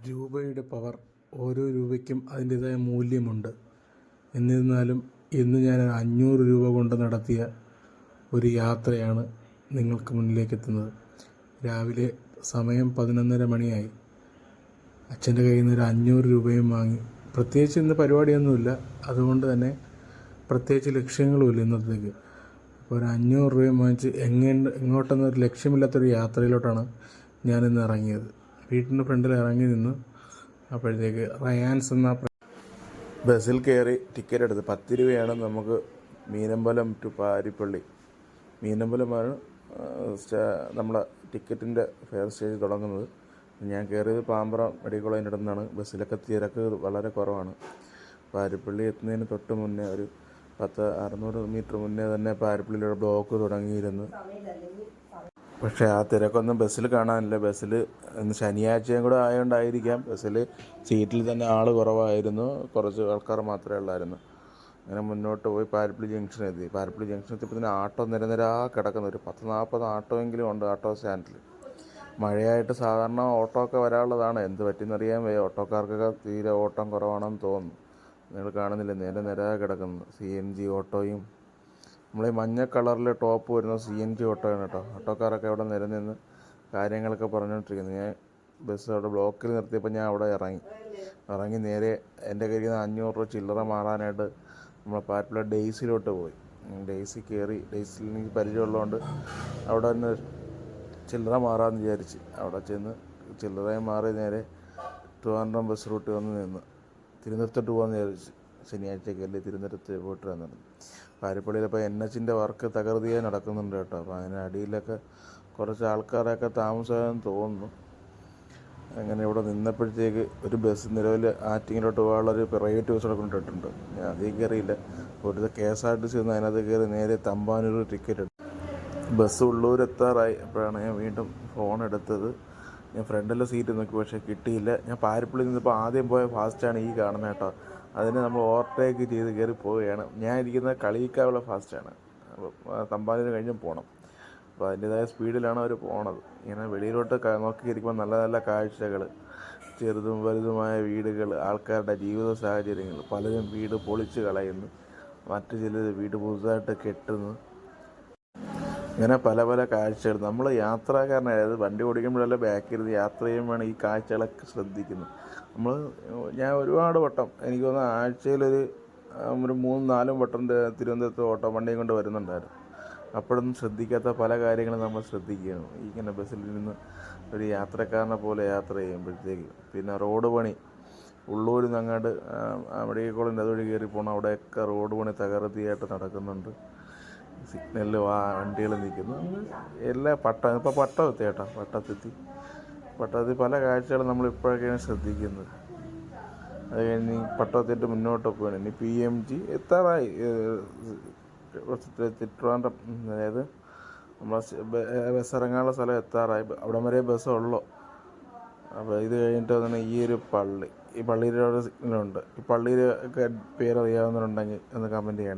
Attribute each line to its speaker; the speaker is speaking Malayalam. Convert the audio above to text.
Speaker 1: രൂപയുടെ പവർ. ഓരോ രൂപയ്ക്കും അതിൻ്റേതായ മൂല്യമുണ്ട്. എന്നിരുന്നാലും ഇന്ന് ഞാൻ 500 രൂപ കൊണ്ട് നടത്തിയ ഒരു യാത്രയാണ് നിങ്ങൾക്ക് മുന്നിലേക്കെത്തുന്നത്. രാവിലെ സമയം 11:30 മണിയായി. അച്ഛൻ്റെ കയ്യിൽ നിന്ന് ഒരു 500 രൂപയും വാങ്ങി. പ്രത്യേകിച്ച് ഇന്ന് പരിപാടിയൊന്നുമില്ല, അതുകൊണ്ട് തന്നെ പ്രത്യേകിച്ച് ലക്ഷ്യങ്ങളുമില്ല ഇന്നത്തേക്ക്. അപ്പോൾ ഒരു 500 രൂപയും വാങ്ങിച്ച് എങ്ങോട്ടെന്നൊരു ലക്ഷ്യമില്ലാത്തൊരു യാത്രയിലോട്ടാണ് ഞാനിന്ന് ഇറങ്ങിയത്. വീട്ടിൻ്റെ ഫ്രണ്ടിൽ ഇറങ്ങി നിന്ന് അപ്പോഴത്തേക്ക് റയാൻസ് എന്ന ബസ്സിൽ കയറി ടിക്കറ്റ് എടുത്ത് 10 രൂപയാണ് നമുക്ക് മീനമ്പലം ടു പാരിപ്പള്ളി. മീനമ്പലമാണ് നമ്മളെ ടിക്കറ്റിൻ്റെ ഫെയർ സ്റ്റേജ് തുടങ്ങുന്നത്. ഞാൻ കയറിയത് പാമ്പ്ര മെഡിക്കൽ കോളേജിൻ്റെ അടുത്ത് നിന്നാണ്. ബസ്സിലൊക്കെ തിരക്ക് വളരെ കുറവാണ്. പാരിപ്പള്ളി എത്തുന്നതിന് തൊട്ട് മുന്നേ ഒരു 600 മീറ്റർ മുന്നേ തന്നെ പാരിപ്പള്ളിയിലൊരു ബ്ലോക്ക് തുടങ്ങിയിരുന്നു. പക്ഷേ ആ തിരക്കൊന്നും ബസ്സിൽ കാണാനില്ല. ബസ്സിൽ ഇന്ന് ശനിയാഴ്ചയും കൂടെ ആയതുകൊണ്ടായിരിക്കാം ബസ്സിൽ സീറ്റിൽ തന്നെ ആൾ കുറവായിരുന്നു. കുറച്ച് ആൾക്കാർ മാത്രമേ ഉള്ളായിരുന്നു. അങ്ങനെ മുന്നോട്ട് പോയി പാരിപ്പള്ളി ജംഗ്ഷൻ എത്തി. പാരിപ്പള്ളി ജംഗ്ഷൻ എത്തിയപ്പോൾ തന്നെ ആട്ടോ നിരനിരാ കിടക്കുന്നു. ഒരു 10-40 ആട്ടോയെങ്കിലും ഉണ്ട് ആട്ടോ സ്റ്റാൻഡിൽ. മഴയായിട്ട് സാധാരണ ഓട്ടോ ഒക്കെ വരാനുള്ളതാണ്. എന്ത് പറ്റിയെന്നറിയാൻ വയ്യ. ഓട്ടോക്കാർക്കൊക്കെ തീരെ ഓട്ടം കുറവാണെന്ന് തോന്നുന്നു. നിങ്ങൾ കാണുന്നില്ല, നിര കിടക്കുന്നു CNG ഓട്ടോയും. നമ്മളീ മഞ്ഞ കളറിൽ ടോപ്പ് വരുന്ന CNG ഓട്ടോയാണ് കേട്ടോ. ഓട്ടോക്കാരൊക്കെ അവിടെ നിരനിന്ന് കാര്യങ്ങളൊക്കെ പറഞ്ഞുകൊണ്ടിരിക്കുന്നു. ഞാൻ ബസ് അവിടെ ബ്ലോക്കിൽ നിർത്തിയപ്പോൾ ഞാൻ അവിടെ ഇറങ്ങി നേരെ എൻ്റെ കയ്യിൽ നിന്ന് 500 രൂപ ചില്ലറ മാറാനായിട്ട് നമ്മൾ പാരിപ്പള്ളി ഡെയ്സിലോട്ട് പോയി. ഡെയ്സി കയറി. ഡെയ്സിൽ എനിക്ക് പരിചയമുള്ളതുകൊണ്ട് അവിടെ നിന്ന് ചില്ലറ മാറാമെന്ന് വിചാരിച്ച് അവിടെ ചെന്ന് ചില്ലറയും മാറി നേരെ ട്രിവാൻഡ്രം ബസ് റൂട്ട് വന്ന് നിന്ന് തിരുവനന്തപുരത്തോട്ട് പോകാമെന്ന് വിചാരിച്ച്. ശനിയാഴ്ചക്കല്ലേ തിരുവനന്തപുരത്ത് പോയിട്ട് വന്നത്. പാരിപ്പള്ളിയിലിപ്പോൾ NHൻ്റെ വർക്ക് തകൃതിയായി നടക്കുന്നുണ്ട് കേട്ടോ. അപ്പോൾ അതിന് അടിയിലൊക്കെ കുറച്ച് ആൾക്കാരൊക്കെ താമസമായെന്ന് തോന്നുന്നു. അങ്ങനെ ഇവിടെ നിന്നപ്പോഴത്തേക്ക് ഒരു ബസ് നിലവിൽ ആറ്റിങ്ങിലോട്ട് പോകാനുള്ളൊരു പ്രൈവറ്റ് ബസ് അവിടെ കൊണ്ടിട്ടുണ്ട്. ഞാൻ അതിൽ കയറിയില്ല. ഒരു KSRTC ഒന്ന് അതിനകത്ത് കയറി നേരെ തമ്പാനൂർ ടിക്കറ്റ് എടുത്തു. ബസ് ഉള്ളൂർ എത്താറായി. അപ്പോഴാണ് ഞാൻ വീണ്ടും ഫോൺ എടുത്തത്. ഞാൻ ഫ്രണ്ടിലെ സീറ്റ് നോക്കി, പക്ഷേ കിട്ടിയില്ല. ഞാൻ പാരിപ്പള്ളിയിൽ നിന്നിപ്പോൾ ആദ്യം പോയ ഫാസ്റ്റാണ് ഈ കാണുന്നത് കേട്ടോ. അതിന് നമ്മൾ ഓവർടേക്ക് ചെയ്ത് കയറി പോവുകയാണ്. ഞാൻ ഇരിക്കുന്നത് കളിയിക്കാവുള്ള ഫാസ്റ്റാണ്. അപ്പോൾ തമ്പാനൂർ കഴിഞ്ഞ് പോകണം. അപ്പോൾ അതിൻ്റേതായ സ്പീഡിലാണ് അവർ പോണത്. ഇങ്ങനെ വെളിയിലോട്ട് നോക്കിയിരിക്കുമ്പോൾ നല്ല നല്ല കാഴ്ചകൾ, ചെറുതും വലുതുമായ വീടുകൾ, ആൾക്കാരുടെ ജീവിത സാഹചര്യങ്ങൾ. പലരും വീട് പൊളിച്ച് കളയുന്നു, മറ്റു ചിലർ വീട് പുതുതായിട്ട് കെട്ടുന്നു. ഇങ്ങനെ പല പല കാഴ്ചകൾ. നമ്മൾ യാത്രക്കാരനായത് വണ്ടി ഓടിക്കുമ്പോഴല്ല ബാക്കിൽ യാത്ര ചെയ്യുമ്പോഴാണ് ഈ കാഴ്ചകളൊക്കെ ശ്രദ്ധിക്കുന്നത്. ഞാൻ ഒരുപാട് വട്ടം, എനിക്ക് തോന്നുന്നു ആഴ്ചയിലൊരു 3-4 വട്ടം തിരുവനന്തപുരത്ത് ഓട്ടം വണ്ടിയും കൊണ്ട് വരുന്നുണ്ടായിരുന്നു. അപ്പോഴൊന്നും ശ്രദ്ധിക്കാത്ത പല കാര്യങ്ങളും നമ്മൾ ശ്രദ്ധിക്കുകയാണ്. ഇങ്ങനെ ബസ്സിൽ നിന്ന് ഒരു യാത്രക്കാരനെ പോലെ യാത്ര ചെയ്യുമ്പോഴത്തേക്ക്. പിന്നെ റോഡ് പണി ഉള്ളൂരിൽ നിന്ന് അങ്ങോട്ട് മെഡിക്കൽ കോളേജിൻ്റെ അതുവഴി കയറി പോകണം. അവിടെയൊക്കെ റോഡ് പണി തകൃതിയായിട്ട് നടക്കുന്നുണ്ട്. സിഗ്നലിൽ വണ്ടികൾ നിൽക്കുന്നു. എല്ലാ ഇപ്പോൾ പട്ടം എത്തി കേട്ടോ. പട്ടത്തിൽ പല കാഴ്ചകളും നമ്മൾ ഇപ്പോഴൊക്കെയാണ് ശ്രദ്ധിക്കുന്നത്. അത് കഴിഞ്ഞ് പട്ടത്തിട്ട് മുന്നോട്ട് പോവുകയാണ്. ഇനി PMG എത്താറായി. ട്രിവാൻഡ്രം, അതായത് നമ്മളെ ബസ് ഇറങ്ങാനുള്ള സ്ഥലം എത്താറായി. അവിടം വരെ ബസ്സുള്ളൂ. അപ്പോൾ ഇത് കഴിഞ്ഞിട്ട് തന്നെ ഈ ഒരു പള്ളി, ഈ പള്ളിയിലൊരു സിഗ്നലുണ്ട്. ഈ പള്ളിയിൽ ഒക്കെ പേരറിയാവുന്നവരുണ്ടെങ്കിൽ ഒന്ന് കമൻറ്റ് ചെയ്യണം.